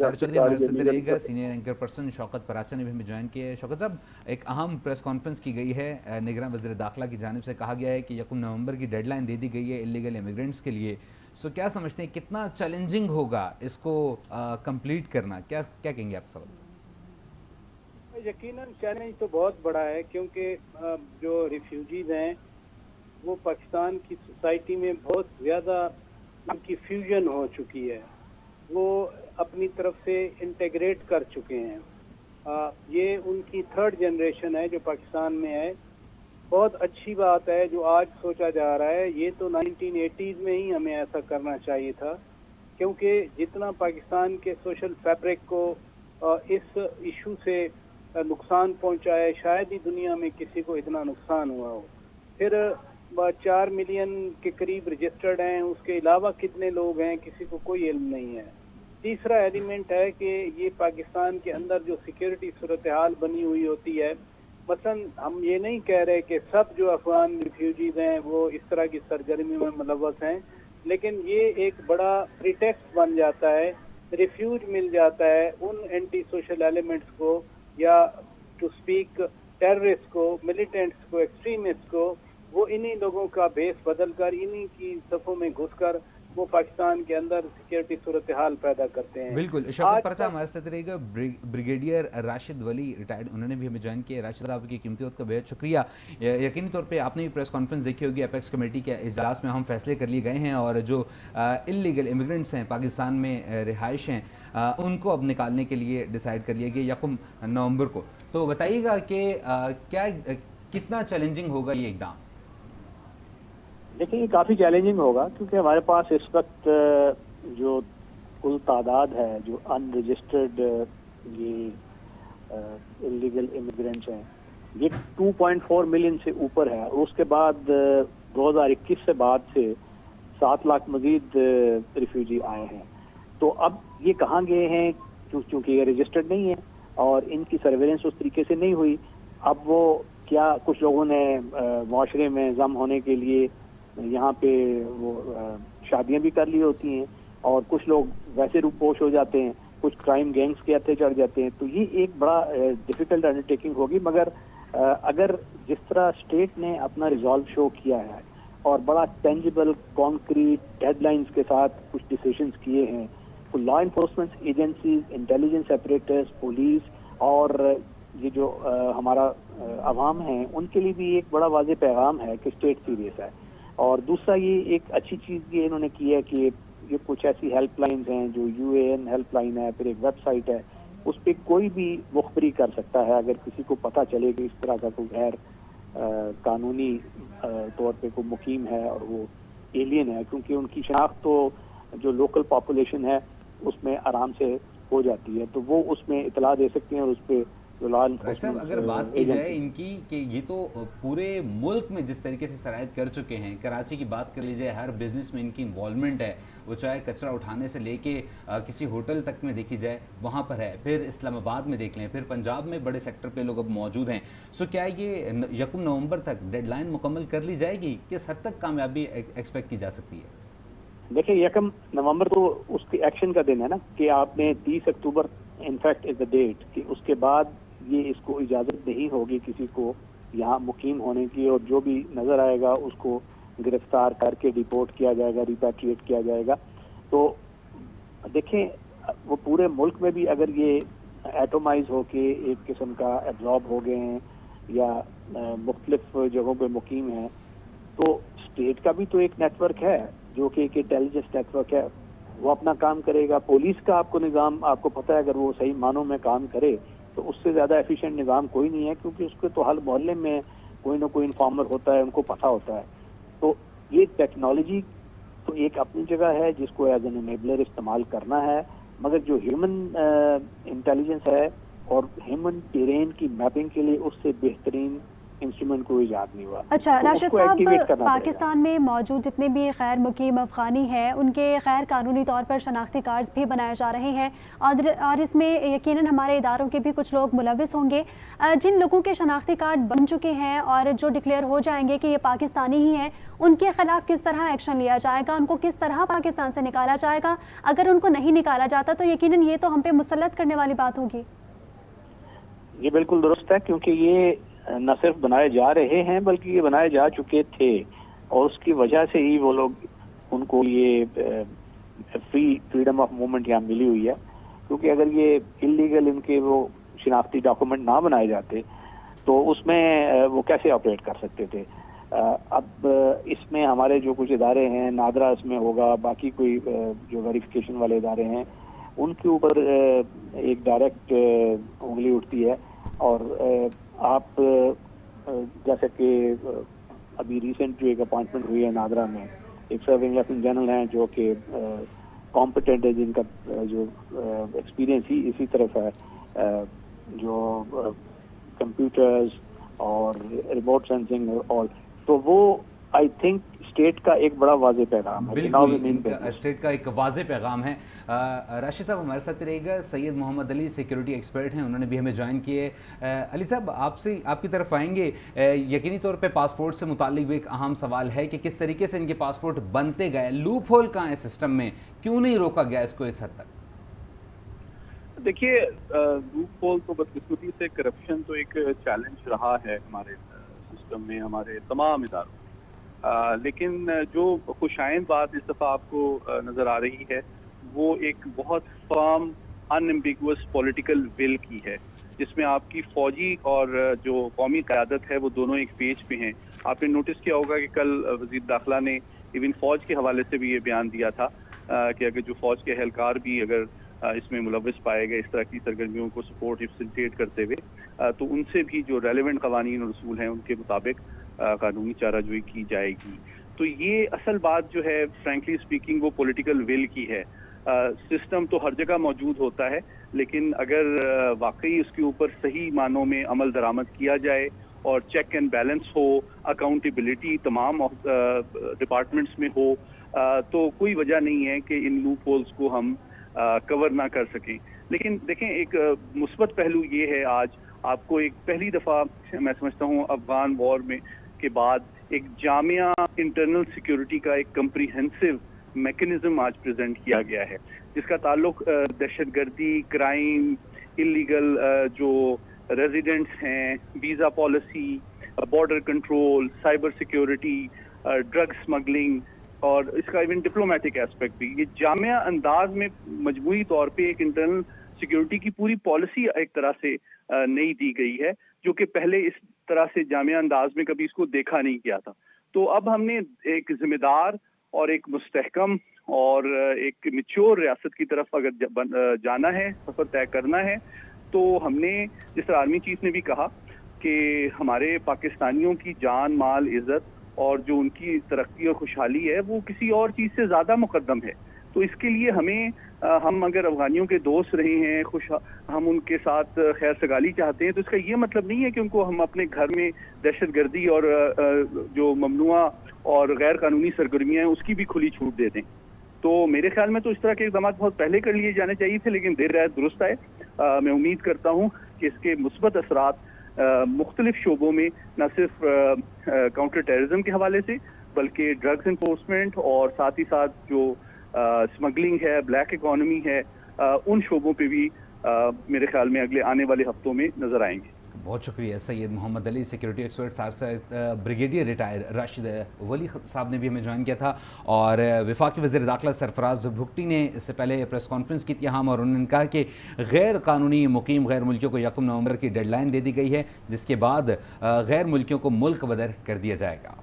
चौधरी हमारे साथ रहेगा। Senior anchor person Shaukat Paracha ने भी हमें ज्वाइन किया है। शौकत साहब, एक अहम प्रेस कॉन्फ्रेंस की गई है, निगरान वज़ीर दाखिला की जानिब से कहा गया है कि 1 नवंबर की डेडलाइन दे दी गई है इलीगल इमिग्रेंट्स के लिए। सो क्या समझते हैं कितना चैलेंजिंग होगा इसको कंप्लीट करना? क्या क्या कहेंगे आप सवाल से? यकीनन चैलेंज तो बहुत बड़ा है, क्योंकि जो रिफ्यूजीज हैं वो पाकिस्तान की सोसाइटी में बहुत ज़्यादा उनकी फ्यूजन हो चुकी है, वो अपनी तरफ से इंटीग्रेट कर चुके हैं। ये उनकी थर्ड जनरेशन है जो पाकिस्तान में है। बहुत अच्छी बात है जो आज सोचा जा रहा है, ये तो 1980s में ही हमें ऐसा करना चाहिए था, क्योंकि जितना पाकिस्तान के सोशल फैब्रिक को इस इशू से नुकसान पहुंचा है, शायद ही दुनिया में किसी को इतना नुकसान हुआ हो। फिर 4 मिलियन के करीब रजिस्टर्ड हैं, उसके अलावा कितने लोग हैं किसी को कोई इल्म नहीं है। तीसरा एलिमेंट है कि ये पाकिस्तान के अंदर जो सिक्योरिटी सूरत हाल बनी हुई होती है, मसलन हम ये नहीं कह रहे कि सब जो अफगान रिफ्यूजीज हैं वो इस तरह की सरगर्मी में मुलव्वस हैं, लेकिन ये एक बड़ा प्रीटेक्स्ट बन जाता है, रिफ्यूज मिल जाता है उन एंटी सोशल एलिमेंट्स को, या टू स्पीक टेररिस्ट को, मिलिटेंट्स को, एक्सट्रीमिस्ट को। वो इन्हीं लोगों का भेस बदल कर, इन्हीं की सफ़ों में घुसकर वो पाकिस्तान के अंदर सिक्योरिटी सूरत हाल पैदा करते हैं। बिल्कुल। शौकत परचा हमारे साथ रहेगा। ब्रिगेडियर राशिद वली रिटायर्ड, उन्होंने भी हमें ज्वाइन किया। राशिद साहब की कीमती वक्त का बेहद शुक्रिया। यकीनी तौर पे आपने भी प्रेस कॉन्फ्रेंस देखी होगी, एपेक्स कमेटी के इजलास में हम फैसले कर लिए गए हैं और जो इलीगल इमिग्रेंट्स हैं पाकिस्तान में रिहाइश हैं उनको अब निकालने के लिए डिसाइड कर लिया गया 1 नवंबर को। तो बताइएगा कि क्या कितना चैलेंजिंग होगा ये इक़दाम? देखिए, ये काफ़ी चैलेंजिंग होगा, क्योंकि हमारे पास इस वक्त जो कुल तादाद है जो अनरजिस्टर्ड ये इलीगल इमिग्रेंट्स हैं, ये 2.4 मिलियन से ऊपर है। और उसके बाद 2021 से बाद से 7 लाख मजीद रिफ्यूजी आए हैं। तो अब ये कहाँ गए हैं, क्योंकि ये रजिस्टर्ड नहीं है और इनकी सर्वेलेंस उस तरीके से नहीं हुई। अब वो क्या, कुछ लोगों ने माशरे में जम होने के लिए यहाँ पे वो शादियां भी कर ली होती हैं, और कुछ लोग वैसे रूपोश हो जाते हैं, कुछ क्राइम गैंग्स के हत्थे चढ़ जाते हैं। तो ये एक बड़ा डिफिकल्ट अंडरटेकिंग होगी, मगर अगर जिस तरह स्टेट ने अपना रिजॉल्व शो किया है और बड़ा टेंजिबल कॉन्क्रीट डेडलाइंस के साथ कुछ डिसीजंस किए हैं, तो law enforcement agencies, intelligence operators, police और ये जो हमारा अवाम है, उनके लिए भी एक बड़ा वाज़ेह पैगाम है कि स्टेट सीरियस है। और दूसरा, ये एक अच्छी चीज़ ये इन्होंने की है कि ये कुछ ऐसी हेल्पलाइंस हैं जो UAN हेल्पलाइन है, फिर एक वेबसाइट है, उस पर कोई भी मुखबरी कर सकता है अगर किसी को पता चले कि इस तरह का कोई गैर कानूनी तौर पे कोई मुकीम है और वो एलियन है, क्योंकि उनकी शनाख्त तो जो लोकल पॉपुलेशन है उसमें आराम से हो जाती है, तो वो उसमें इतला दे सकते हैं। और उस पर साहब, अगर बात की जाए इनकी कि ये तो पूरे मुल्क में जिस तरीके से शराइत कर चुके हैं, कराची की बात कर लीजिए, हर बिजनेस में इनकी इन्वॉल्वमेंट है, वो चाहे कचरा उठाने से लेके किसी होटल तक में देखी जाए वहाँ पर है, फिर इस्लामाबाद में देख लें, फिर पंजाब में बड़े सेक्टर पे लोग अब मौजूद हैं। सो क्या ये 1 नवंबर तक डेडलाइन मुकम्मल कर ली जाएगी? किस हद तक कामयाबी एक्सपेक्ट की जा सकती है? देखिए, 1 नवंबर तो उसके एक्शन का दिन है ना, कि आपने 30 अक्टूबर इनफैक्ट इज द डेट कि उसके बाद ये इसको इजाज़त नहीं होगी किसी को यहाँ मुकीम होने की, और जो भी नज़र आएगा उसको गिरफ्तार करके डिपोर्ट किया जाएगा, रिपैट्रिएट किया जाएगा। तो देखें, वो पूरे मुल्क में भी अगर ये एटोमाइज होके एक किस्म का एब्जॉर्ब हो गए हैं या मुख्तलिफ जगहों पे मुकीम हैं, तो स्टेट का भी तो एक नेटवर्क है जो कि एक इंटेलिजेंस नेटवर्क है, वो अपना काम करेगा। पुलिस का आपको निज़ाम आपको पता है, अगर वो सही मानों में काम करे तो उससे ज़्यादा एफिशिएंट निज़ाम कोई नहीं है, क्योंकि उसके तो हर मोहल्ले में कोई ना कोई इन्फॉर्मर होता है, उनको पता होता है। तो ये टेक्नोलॉजी तो एक अपनी जगह है जिसको एज एन एनेबलर इस्तेमाल करना है, मगर जो ह्यूमन इंटेलिजेंस है और ह्यूमन टेरेन की मैपिंग के लिए उससे बेहतरीन इंस्ट्रूमेंट कोई ईजाद नहीं हुआ। अच्छा तो राशिद उसको साहब, एक्टिवेट करना पाकिस्तान में मौजूद जितने भी गैर मुकीम अफगानी हैं उनके गैर कानूनी तौर पर शनाख्ती कार्ड्स भी बनाए जा रहे हैं और इसमें यकीनन हमारे इदारों के भी कुछ लोग मुलविस होंगे। जिन लोगों के शनाख्ती कार्ड बन चुके हैं और जो डिक्लेयर हो जाएंगे कि ये पाकिस्तानी ही हैं, उनके खिलाफ किस तरह एक्शन लिया जाएगा, उनको किस तरह पाकिस्तान से निकाला जाएगा? अगर उनको नहीं निकाला जाता तो यकीनन ये तो हम पे मुसल्लत करने वाली बात होगी। ये बिल्कुल दुरुस्त है, क्योंकि ये न सिर्फ बनाए जा रहे हैं बल्कि ये बनाए जा चुके थे और उसकी वजह से ही वो लोग, उनको ये फ्रीडम ऑफ मूवमेंट यहाँ मिली हुई है। क्योंकि अगर ये इलीगल इनके वो शिनाख्ती डॉक्यूमेंट ना बनाए जाते तो उसमें वो कैसे ऑपरेट कर सकते थे। अब इसमें हमारे जो कुछ इदारे हैं, नादरा इसमें होगा, बाकी कोई जो वेरिफिकेशन वाले इदारे हैं उनके ऊपर एक डायरेक्ट उंगली उठती है। और आप जैसे कि अभी रिसेंट जो एक अपॉइंटमेंट हुई है नादरा में, एक सर्विंग लेफ्टिनेंट जनरल हैं जो कि कॉम्पिटेंट है, जिनका जो एक्सपीरियंस ही इसी तरफ है, जो कंप्यूटर्स और रिमोट सेंसिंग और, तो वो आई थिंक स्टेट का एक बड़ा वाज़ेह पैगाम है। बिल्कुल स्टेट का एक वाज़ेह पैगाम है। राशिद साहब हमारे साथ रहेगा, सैयद मोहम्मद अली सिक्योरिटी एक्सपर्ट हैं, उन्होंने भी हमें ज्वाइन किए। अली साहब आपकी तरफ आएंगे। यकीनी तौर पे पासपोर्ट से मुताल्लिक भी एक अहम सवाल है कि किस तरीके से इनके पासपोर्ट बनते गए, लूप होल कहाँ है सिस्टम में, क्यों नहीं रोका गया इसको इस हद तक? देखिए, लूप होल तो बदकिस्मती से करप्शन तो एक चैलेंज रहा है हमारे सिस्टम में, हमारे तमाम इदारों में। लेकिन जो खुशाइंद बात इस दफ़ा आपको नज़र आ रही है वो एक बहुत फर्म अनएम्बिगुअस पॉलिटिकल विल की है, जिसमें आपकी फौजी और जो कौमी क़यादत है वो दोनों एक पेज पे हैं। आपने नोटिस किया होगा कि कल वज़ीर दाखिला ने इवन फ़ौज के हवाले से भी ये बयान दिया था कि अगर जो फ़ौज के अहलकार भी अगर इसमें मुलविस पाए गए इस तरह की सरगर्मियों को सपोर्ट फैसिलिटेट करते हुए, तो उनसे भी जो रेलेवेंट कवानीन और रसूल हैं उनके मुताबिक कानूनी चाराजोई की जाएगी। तो ये असल बात जो है फ्रैंकली स्पीकिंग वो पॉलिटिकल विल की है। सिस्टम तो हर जगह मौजूद होता है, लेकिन अगर वाकई उसके ऊपर सही मानों में अमल दरामद किया जाए और चेक एंड बैलेंस हो, अकाउंटेबिलिटी तमाम डिपार्टमेंट्स में हो, तो कोई वजह नहीं है कि इन लूप होल्स को हम कवर ना कर सकें। लेकिन देखें, एक मुस्बत पहलू ये है, आज आपको एक पहली दफ़ा मैं समझता हूँ अफगान वॉर में के बाद एक जामिया इंटरनल सिक्योरिटी का एक कम्प्रीहेंसिव मैकेनिज्म आज प्रेजेंट किया गया है, जिसका ताल्लुक दहशतगर्दी, क्राइम, इलीगल जो रेजिडेंट्स हैं, visa policy, border control, cyber security, drug smuggling और इसका इवन डिप्लोमेटिक एस्पेक्ट भी। ये जामिया अंदाज में मजमूई तौर पे एक इंटरनल सिक्योरिटी की पूरी पॉलिसी एक तरह से नई दी गई है, जो कि पहले इस तरह से जामिया अंदाज में कभी इसको देखा नहीं गया था। तो अब हमने एक जिम्मेदार और एक मुस्तहकम और एक मैच्योर रियासत की तरफ अगर जाना है, सफर तय करना है, तो हमने, जिस तरह आर्मी चीफ ने भी कहा कि हमारे पाकिस्तानियों की जान, माल, इज्जत और जो उनकी तरक्की और खुशहाली है वो किसी और चीज़ से ज़्यादा मुकद्दम है। तो इसके लिए हमें हम अगर अफगानियों के दोस्त रहे हैं, हम उनके साथ खैर सगाली चाहते हैं, तो इसका ये मतलब नहीं है कि उनको हम अपने घर में दहशतगर्दी और जो ममनुआ और गैर कानूनी सरगर्मियाँ हैं उसकी भी खुली छूट दे दें। तो मेरे ख्याल में तो इस तरह के इक़दाम बहुत पहले कर लिए जाने चाहिए थे, लेकिन देर रात दुरुस्त है। मैं उम्मीद करता हूँ कि इसके मुस्बत असरात मुख्तलिफ शोबों में न सिर्फ काउंटर टेररिज्म के हवाले से, बल्कि ड्रग्स इन्फोर्समेंट और साथ ही साथ जो स्मगलिंग है, ब्लैक इकॉनमी है, उन शोबों पे भी मेरे ख्याल में अगले आने वाले हफ्तों में नजर आएंगे। बहुत शुक्रिया सैयद मोहम्मद अली, सिक्योरिटी एक्सपर्ट। साथ ब्रिगेडियर रिटायर राशिद वली साहब ने भी हमें ज्वाइन किया था, और वफाकी वज़ीर दाखिला सरफराज भुट्टी ने इससे पहले प्रेस कॉन्फ्रेंस की थी हम, और उन्होंने कहा कि गैर कानूनी मुकीम गैर मुल्कियों को 1 नवंबर की डेडलाइन दे दी गई है, जिसके बाद गैर मुल्कियों को मुल्क बदर कर दिया जाएगा।